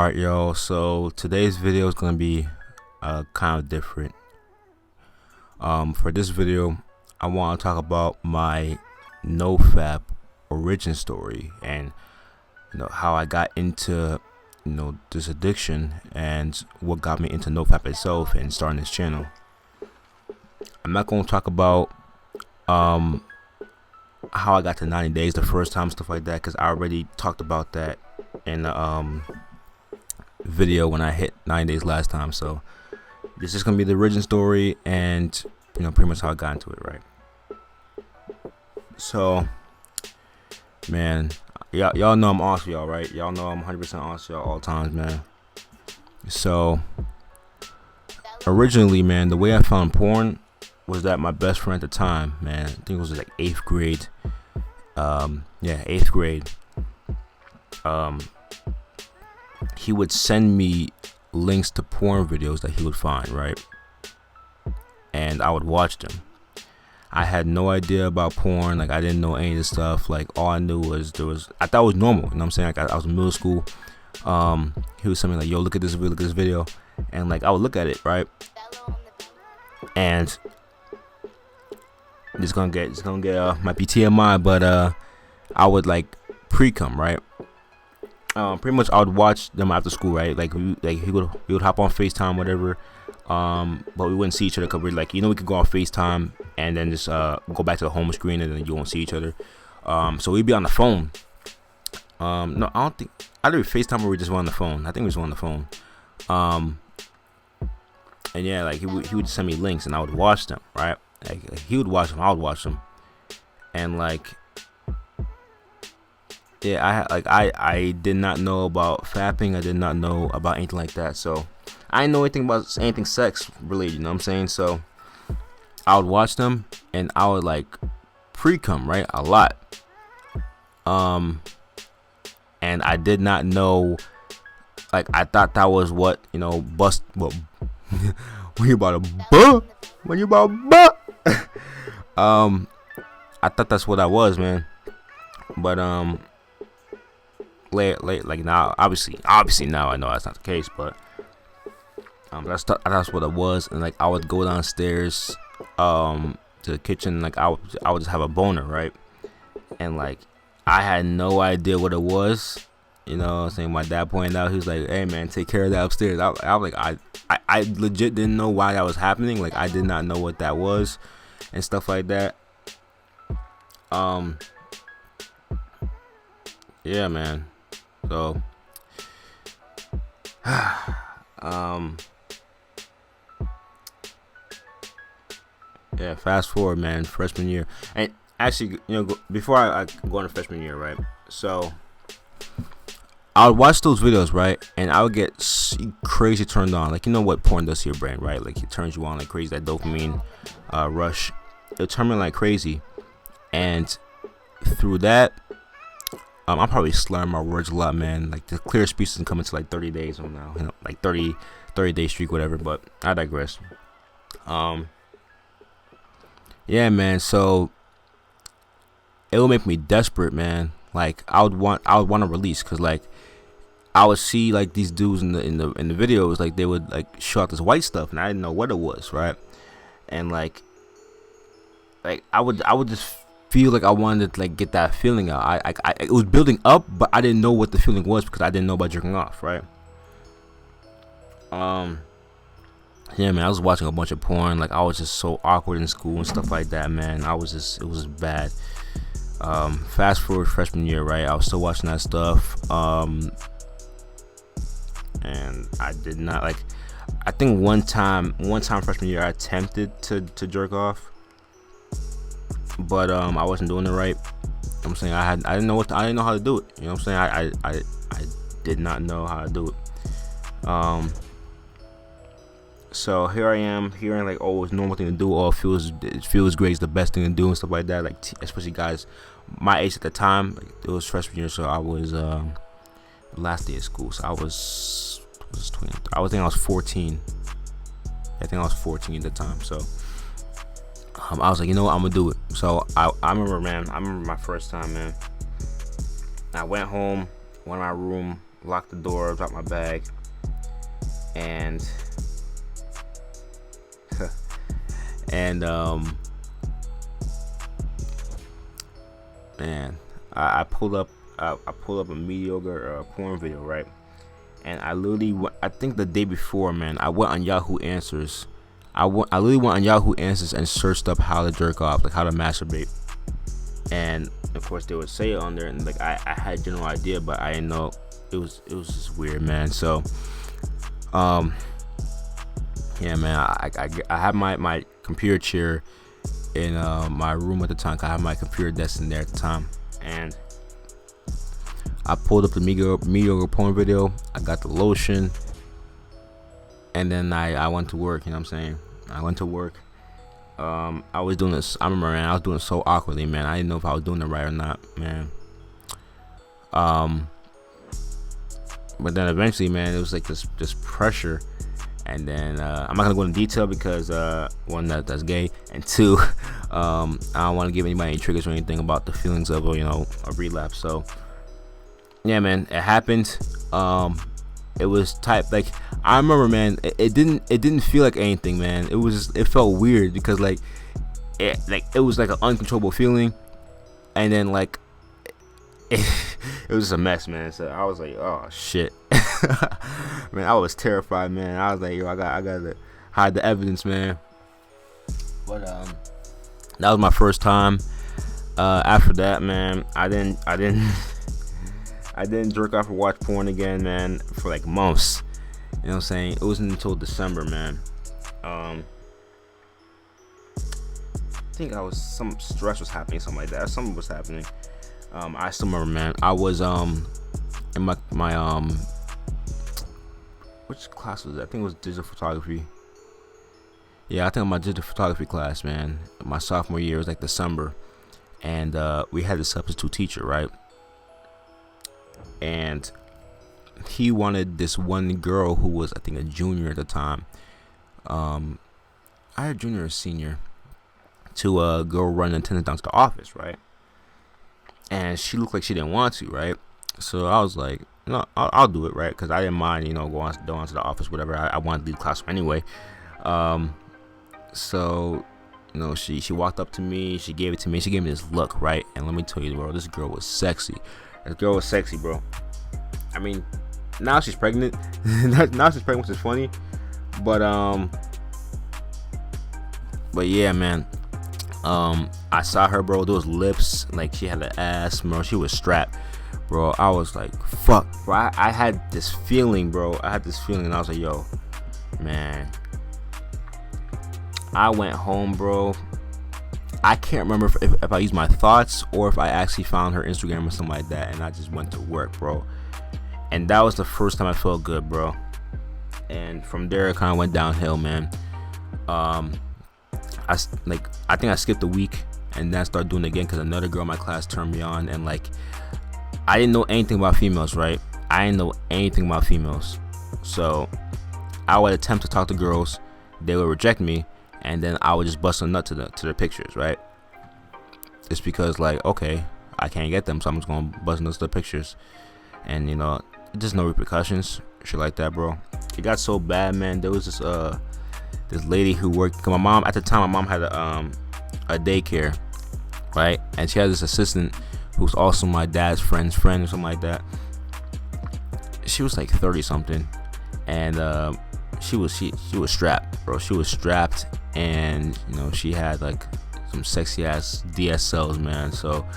Alright, yo, so today's video is going to be kind of different. For this video, I want to talk about my NoFap origin story and how I got into this addiction and what got me into NoFap itself and starting this channel. I'm not going to talk about how I got to 90 days the first time, stuff like that, because I already talked about that in the video when I hit 90 days last time. So this is gonna be the origin story and pretty much how I got into it, right? So man, y'all know I'm honest with y'all, right? Y'all know I'm 100% honest with y'all all times, man. So originally, man, the way I found porn was that my best friend at the time, man, I think it was like 8th grade. Yeah, 8th grade. He would send me links to porn videos that he would find, right? And I would watch them. I had no idea about porn. Like, I didn't know any of this stuff. Like, all I knew was I thought it was normal. You know what I'm saying? Like, I was in middle school. He was telling me, like, yo, look at this video. And, like, I would look at it, right? And it's gonna get might be TMI, but I would, like, pre-cum, right? Pretty much I would watch them after school, right? Like he would hop on FaceTime, whatever. But we wouldn't see each other because we're like, we could go on FaceTime and then just go back to the home screen and then you won't see each other. So we'd be on the phone. No, I don't think either FaceTime or we just were on the phone. I think we just were on the phone. And yeah, like he would send me links and I would watch them, right? Like he would watch them, I would watch them, and like. Yeah, I did not know about fapping. I did not know about anything like that. So I didn't know anything about anything sex related, you know what I'm saying? So I would watch them and I would like pre-cum, right? A lot. And I did not know, like, I thought that was what, bust, well, when you about to butt, I thought that's what I was, man. But late, like now, obviously now I know that's not the case, but that's what it was. And like I would go downstairs to the kitchen, like I would just have a boner, right? And like I had no idea what it was, saying. My dad pointed out, he was like, hey man, take care of that upstairs. I was like, I legit didn't know why that was happening. Like I did not know what that was and stuff like that. Yeah, man. So yeah, fast forward, man, freshman year. And actually, before I go into freshman year, right? So I would watch those videos, right? And I would get crazy turned on. Like, what porn does to your brain, right? Like, it turns you on like crazy, that dopamine rush. It'll turn me like crazy. And through that, I'm probably slurring my words a lot, man. Like, the clear speech isn't coming to like 30 days from now, like 30 day streak, whatever. But I digress. Yeah, man. So it would make me desperate, man. Like I would want to release, cause like I would see like these dudes in the videos, like they would like show out this white stuff, and I didn't know what it was, right? And like I would just feel like I wanted to like get that feeling out. It was building up, but I didn't know what the feeling was because I didn't know about jerking off, right? Yeah, man, I was watching a bunch of porn. Like I was just so awkward in school and stuff like that, man. it was just bad. Fast forward freshman year, right? I was still watching that stuff. And I did not like. I think one time freshman year, I attempted to jerk off. But I wasn't doing it right. I'm saying I didn't know how to do it. You know what I'm saying? I did not know how to do it. So here I am hearing like, oh, it's a normal thing to do. Oh, it feels great. It's the best thing to do and stuff like that. Like especially guys my age at the time. Like, it was freshman year, so I was last day of school. So I was 20. I was 14. I think I was 14 at the time. So. I was like, I'm gonna do it. So I remember, man. I remember my first time, man. I went home, went in my room, locked the door, dropped my bag, and and man, I pulled up I pulled up a mediocre porn video, right? And I literally I think the day before, man, I went on Yahoo Answers. I literally went on Yahoo Answers and searched up how to jerk off, like how to masturbate. And of course they would say it on there, and like I had a general idea, but I didn't know it was just weird, man. So yeah, man, I have my computer chair in my room at the time. I have my computer desk in there at the time, and I pulled up the mediocre porn video. I got the lotion, and then I went to work. You know what I'm saying? I went to work. I was doing this. I remember, man, I was doing it so awkwardly, man. I didn't know if I was doing it right or not, man. But then eventually, man, it was like this pressure, and then I'm not gonna go into detail because one, that's gay, and two, I don't want to give anybody any triggers or anything about the feelings of a relapse. So yeah, man, it happened. It was type, like, I remember, man, it didn't feel like anything, man. It felt weird because it was like an uncontrollable feeling, and then like it was just a mess, man. So I was like, oh shit. Man, I was terrified, man. I was like, yo, I gotta hide the evidence, man. But that was my first time. After that, man, I didn't jerk off or watch porn again, man, for like months. You know what I'm saying? It wasn't until December, man. I think some stress was happening, something like that. Something was happening. I still remember, man. I was in my which class was it? I think it was digital photography. Yeah, I think my digital photography class, man. My sophomore year, it was like December, and we had a substitute teacher, right? And he wanted this one girl who was, I think, a junior at the time. Either junior or senior, to go run attendance down to the office, right? And she looked like she didn't want to, right? So I was like, no, I'll do it, right? Because I didn't mind, going to the office, whatever. I wanted to leave class anyway. So, she walked up to me. She gave it to me. She gave me this look, right? And let me tell you, bro, this girl was sexy. This girl was sexy, bro. I mean, now she's pregnant. Now she's pregnant, which is funny. But yeah, man. I saw her, bro. Those lips, like she had an ass, bro. She was strapped, bro. I was like, fuck, bro. I had this feeling, bro. And I was like, yo, man. I went home, bro. I can't remember if I used my thoughts or if I actually found her Instagram or something like that, and I just went to work, bro. And that was the first time I felt good, bro. And from there, it kind of went downhill, man. I think I skipped a week and then I started doing it again because another girl in my class turned me on, and like, I didn't know anything about females, right? I didn't know anything about females, so I would attempt to talk to girls, they would reject me, and then I would just bust a nut to their pictures, right? It's because, like, okay, I can't get them, so I'm just gonna bust nuts to the pictures, and just no repercussions, shit like that, bro. It got so bad, man. There was this lady who worked. Cause my mom at the time, had a daycare, right? And she had this assistant who was also my dad's friend's friend or something like that. She was like 30 something, and she was strapped, bro. She was strapped, and she had like some sexy ass DSLs, man. So,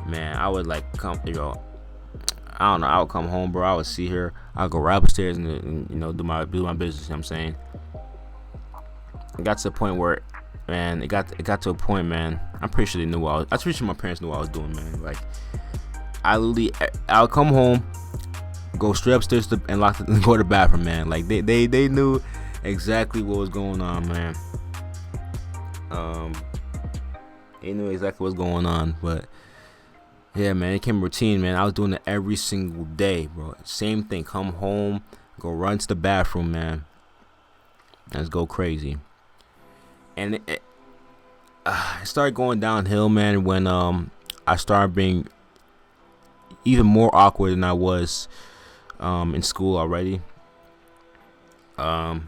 man, I would like come, I don't know, I would come home, bro. I would see her. I'd go right upstairs and do my business. You know what I'm saying? It got to the point where, man, it got to a point, man. I'm pretty sure I'm pretty sure my parents knew what I was doing, man. Like, I'll come home, go straight upstairs and go to the bathroom, man. Like, they knew exactly what was going on, man. They knew exactly what was going on, but yeah, man, it became routine, man. I was doing it every single day, bro. Same thing. Come home, go run to the bathroom, man. Let's go crazy. And it started going downhill, man, when I started being even more awkward than I was in school already. I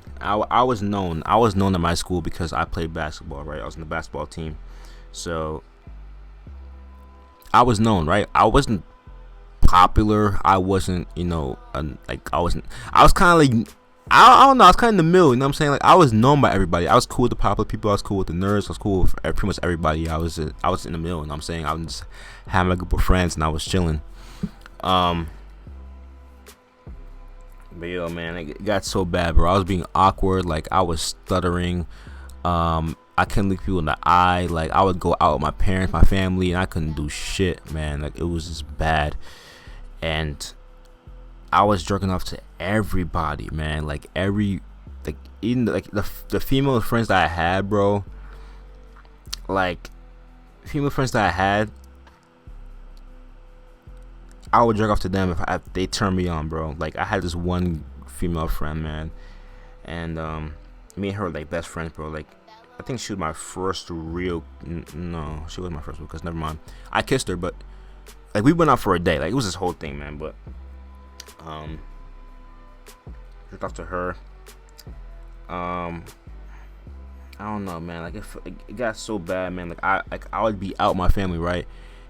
was known at my school because I played basketball, right? I was in the basketball team, so I was known, right? I wasn't popular. I wasn't, I was kind of like, I don't know, I was kind of in the middle, you know what I'm saying? Like, I was known by everybody. I was cool with the popular people, I was cool with the nerds, I was cool with pretty much everybody. I was in the middle, you know what I'm saying? I was just having a group of friends and I was chilling. But yo, man, it got so bad, bro. I was being awkward, like I was stuttering. I couldn't look people in the eye. Like, I would go out with my parents, my family, and I couldn't do shit, man. Like, it was just bad. And I was jerking off to everybody, man. Like, even like the female friends that I had, bro. Like, female friends that I had, I would jerk off to them if they turned me on, bro. Like, I had this one female friend, man, and me and her were like best friends, bro. Like, I think she was my first real. No, she wasn't my first, because never mind. I kissed her, but like, we went out for a day. Like, it was this whole thing, man. But jerked off to her. I don't know, man. Like, it got so bad, man. Like, I would be out with my family, right?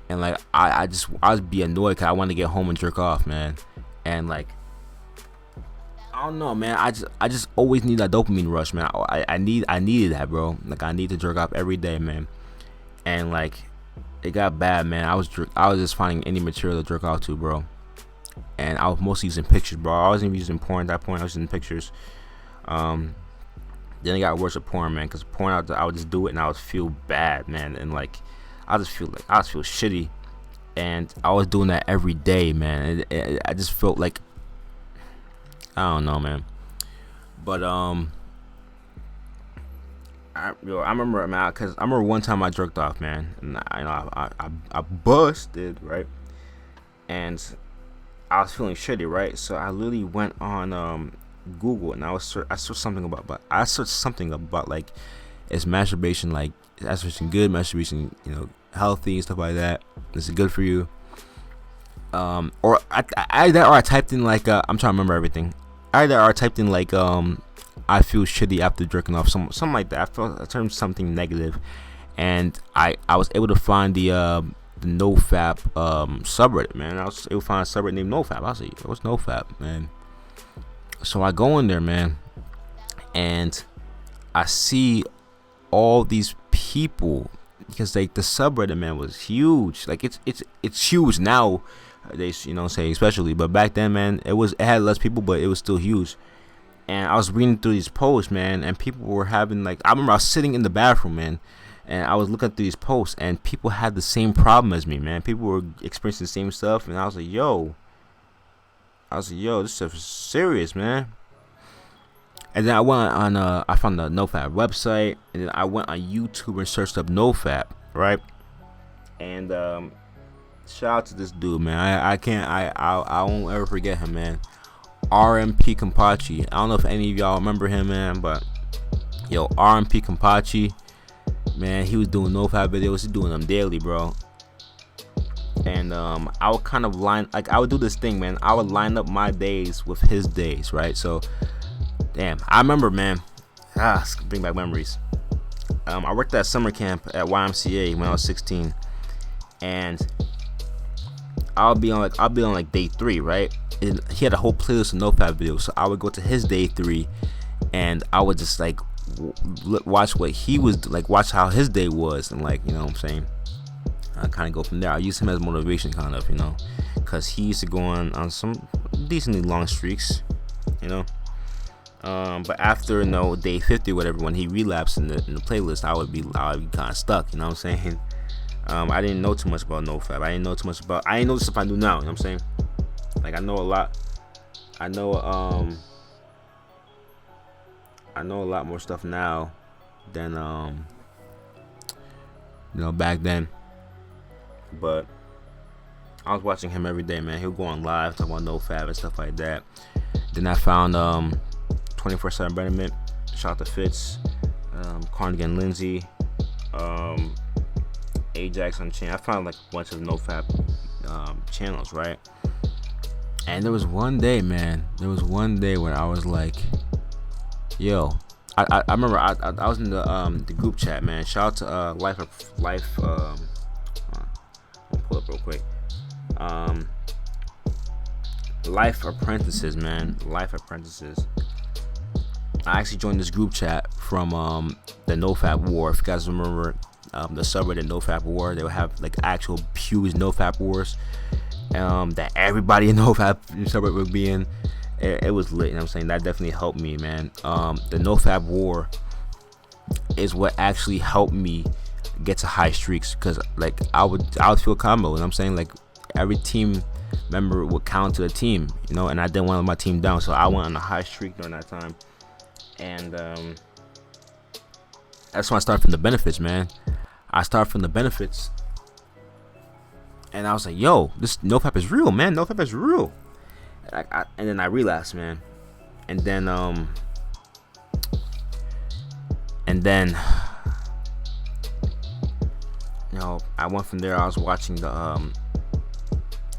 And like, I would be annoyed because I wanted to get home and jerk off, man. And like, I don't know, man. I just always need that dopamine rush, man. I needed that, bro. Like, I need to jerk off every day, man. And like, it got bad, man. I was just finding any material to jerk off to, bro. And I was mostly using pictures, bro. I wasn't even using porn at that point. I was using pictures. Then it got worse with porn, man. Because porn, I would just do it and I would feel bad, man. And like, I just feel shitty. And I was doing that every day, man. I just felt like, I don't know, man. But I remember, man, because I remember one time I jerked off, man, and I busted, right, and I was feeling shitty, right. So I literally went on Google and I searched something about like, is masturbation, like, is masturbation good, masturbation, healthy and stuff like that. Is it good for you? Or I typed in like, I'm trying to remember everything. Either I typed in like, I feel shitty after jerking off, something like that. I turned something negative, and I was able to find the NoFap subreddit, man. I was able to find a subreddit named NoFap. I was like, what's NoFap, man? So I go in there, man, and I see all these people, because like the subreddit, man, was huge. Like, it's huge now. They say especially, but back then, man, it had less people, but it was still huge. And I was reading through these posts, man, and people were having, like, I remember I was sitting in the bathroom, man, and I was looking through these posts, and people had the same problem as me, man. People were experiencing the same stuff, and I was like, yo, this stuff is serious, man. And then I went on, I found the NoFap website, and then I went on YouTube and searched up NoFap, right? And shout out to this dude, man. I won't ever forget him, man. RMP Kampachi. I don't know if any of y'all remember him, man, but yo, RMP Kampachi, man, he was doing NoFap videos. He's doing them daily, bro. And I would kind of I would do this thing, man. I would line up my days with his days, right? So, damn, I remember, man. Bring back memories. I worked at summer camp at YMCA when I was 16, and I'll be on like day 3, right? And he had a whole playlist of NoFap videos, so I would go to his day 3, and I would just like watch what he was like, watch how his day was, and like, you know what I'm saying, I kind of go from there. I use him as motivation, kind of, because he used to go on some decently long streaks, but after day 50 or whatever, when he relapsed in the playlist, I would be kind of stuck, you know what I'm saying. I didn't know too much about NoFap. I didn't know the stuff I do now, you know what I'm saying. Like, I know a lot. I know a lot more stuff now than back then. But I was watching him every day, man. He'll go on live talking about NoFap and stuff like that. Then I found 24/7 Betterment. Shout out to Fitz, Carnegie Lindsay, Ajax Unchained. I found like a bunch of NoFap channels, right? And there was one day, man. There was one day where I was like, yo. I remember I was in the group chat, man. Shout out to life. I'll pull up real quick. Life apprentices, man. Life apprentices. I actually joined this group chat from the NoFap war. If you guys remember the subreddit NoFap war, they would have like actual huge NoFap wars that everybody in NoFap subreddit would be in. It was lit, you know what I'm saying? That definitely helped me, man. The NoFap war is what actually helped me get to high streaks, because like I would feel combo, you know what I'm saying? Like every team member would count to the team, you know, and I didn't want my team down, so I went on a high streak during that time. And that's when I started from the benefits, man. I started from the benefits, and I was like, yo, this NoFap is real, man. NoFap is real. And then I relapsed, man. And then you know, I went from there. I was watching the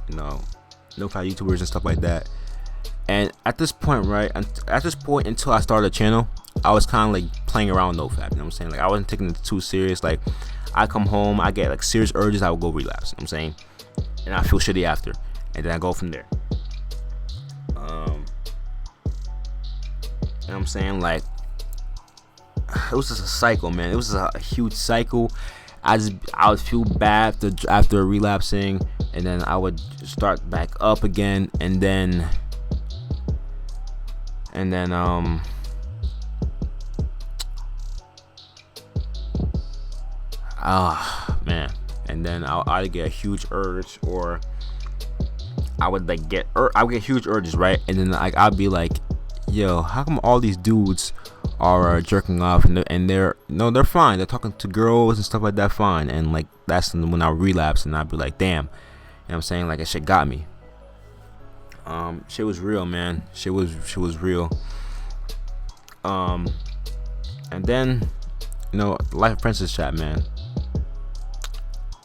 you know, NoFap YouTubers and stuff like that. And at this point, right, until I started a channel, I was kind of like playing around with NoFap, you know what I'm saying? Like I wasn't taking it too serious. Like I come home, I get like serious urges, I would go relapse, you know what I'm saying? And I feel shitty after, and then I go from there. You know what I'm saying? Like it was just a cycle, man. It was a huge cycle. I would feel bad after relapsing, and then I would start back up again, and then man, and then I'd get a huge urge, or I would like get huge urges, right? And then like I'd be like, yo, how come all these dudes are jerking off and they're they're fine, they're talking to girls and stuff like that, fine. And like that's when I relapse, and I'd be like, damn, you know what I'm saying? Like that shit got me. Shit was real, man. Shit was real. And then Life Apprentice chat, man.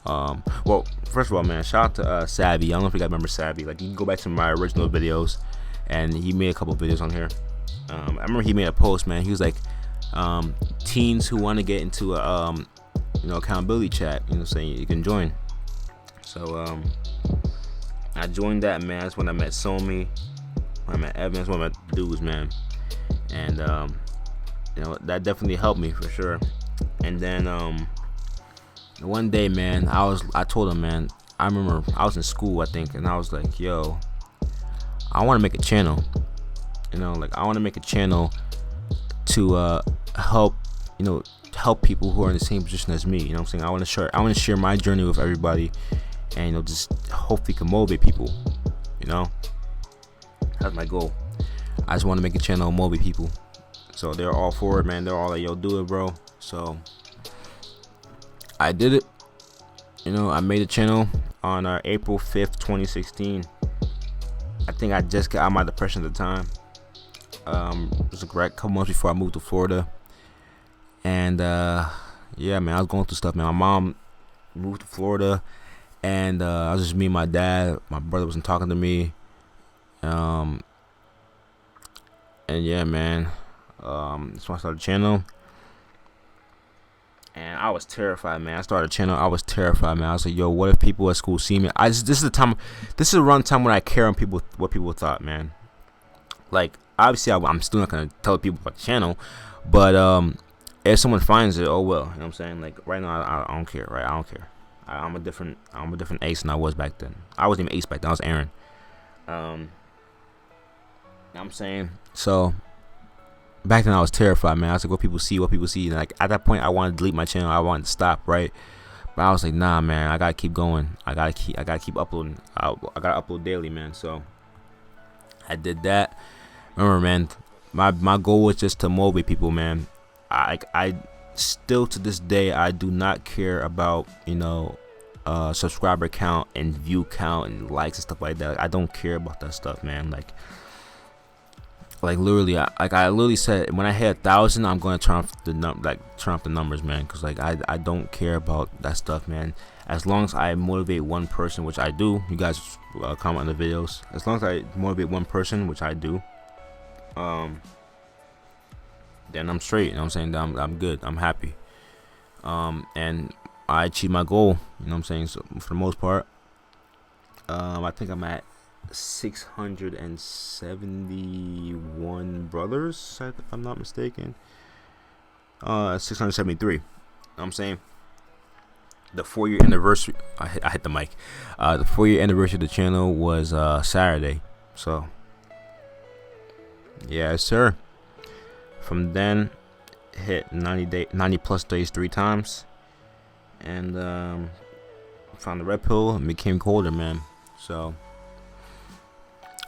Well, first of all, man, shout out to Savvy. I don't know if you guys remember Savvy. Like, you can go back to my original videos, and he made a couple videos on here. I remember he made a post, man. He was like, teens who want to get into a accountability chat, saying you can join. So I joined that, man. That's when I met Somi, when I met Evan, that's when I met dudes, man. And that definitely helped me for sure. And then one day, man, I told him, man, I remember I was in school, I think, and I was like, yo, I want to make a channel. Like I want to make a channel to help people who are in the same position as me. You know what I'm saying? I want to share my journey with everybody, and just hopefully can motivate people. That's my goal. I just want to make a channel and motivate people. So they're all for it, man. They're all like, yo, do it, bro. So I did it. I made a channel on April 5th, 2016. I think I just got out of my depression at the time. It was a couple months before I moved to Florida. And yeah, man, I was going through stuff, man. My mom moved to Florida, and I was just me and my dad. My brother wasn't talking to me. And yeah, man, that's when I started a channel. And I was terrified, man. I started a channel. I was terrified, man. I was like, yo, what if people at school see me? This is around the time when I care on what people thought, man. Like, obviously, I'm still not gonna tell people about the channel, but if someone finds it, oh well. You know what I'm saying? Like right now, I don't care, right? I don't care. I'm a different ace than I was back then. I wasn't even ace back then. I was Aaron. You know what I'm saying? So back then I was terrified, man. I was like, what people see. And like at that point, I wanted to delete my channel. I wanted to stop, right? But I was like, nah, man. I gotta keep going. I gotta keep uploading. I gotta upload daily, man. So I did that. Remember, man, my goal was just to motivate people, man. I still to this day, I do not care about subscriber count and view count and likes and stuff like that. Like, I don't care about that stuff, man. Like Like literally, I literally said when I hit 1,000, I'm gonna turn off the turn off the numbers, man. Cause like I don't care about that stuff, man. As long as I motivate one person, which I do, you guys comment on the videos. As long as I motivate one person, which I do, then I'm straight. You know what I'm saying? I'm good. I'm happy. And I achieved my goal. You know what I'm saying? So for the most part, I think I'm at 671 brothers, if I'm not mistaken. 673. You know what I'm saying? The 4-year anniversary. I hit the mic. The 4-year anniversary of the channel was Saturday. So yeah, sir. From then, hit 90 plus days 3 times, and found the red pill and became colder, man. So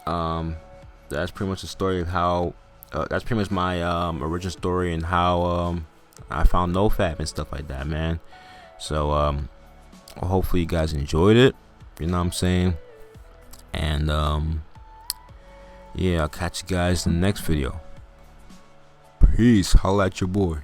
that's pretty much the story of how that's pretty much my original story and how I found NoFap and stuff like that, man. So hopefully you guys enjoyed it, you know what I'm saying? And yeah, I'll catch you guys in the next video. Peace. Holla at your boy.